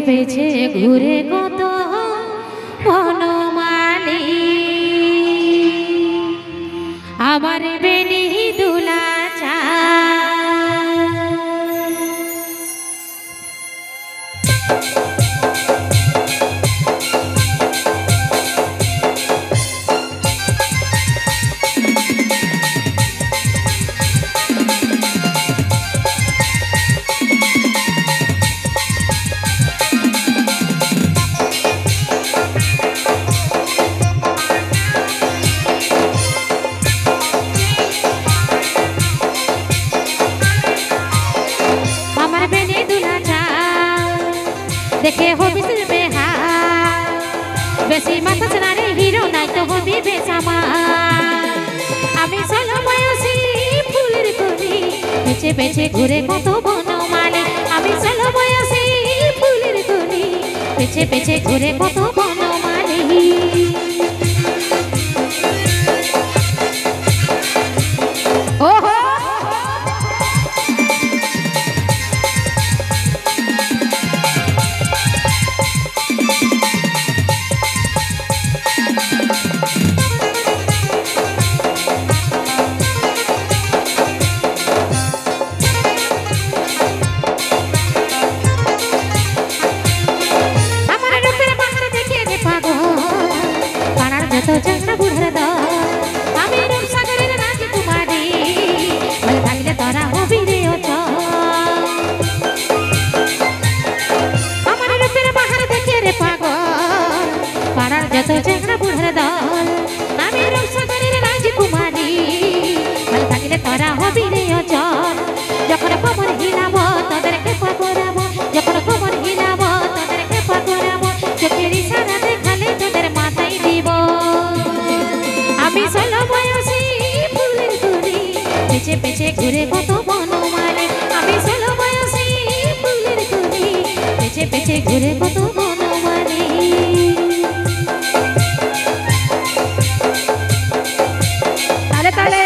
পেছে ঘুরে কত বনমালী আমার বেনি দুলা চা देखे हो बिसर बेहाल बेसी माथा चनारे हिरो নাই তো হবি বেসামাল আমি চলো বয়সী ফুলের কলি বেঁচে বেঁচে ঘুরে কত বনমালী আমি চলো বয়সী ফুলের কলি বেঁচে বেঁচে ঘুরে কত বনমালী ওহো तो चंद्र बुढ़र द আমি রূপ সাগরের রাজকুমারী বলে থাকলে তোরা হবি রে অচ আমার রূপের বাহার দেখে রে পাগল পাড়ার যত চন্দ্র বুढ़র দ আমি রূপ সাগরের রাজকুমারী বলে থাকলে তোরা হবি রে অচ যখন কোমর হিলাব তোদেরকে পাগরাব যখন কোমর হিলাব তোদেরকে পাগরাব চোখের ইশারা দেখালে তোদের মাথায় দিব আমি চলো বয়সী ফুলের কলি পেছে পেছে ঘুরে কত বনমালী আমি চলো বয়সী ফুলের কলি পেছে পেছে ঘুরে কত বনমালী তালে তালে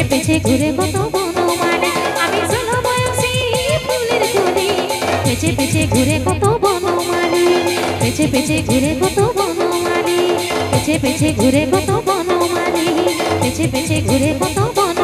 পেছে ঘুরে কত বনমালী আমি চলো বয়সী ফুলের কলি পেছে পেছে ঘুরে কত বনমালী পেছে পেছে ঘুরে কত বনমালী পেছে পেছে ঘুরে কত বনমালী পেছে পেছে ঘুরে কত বন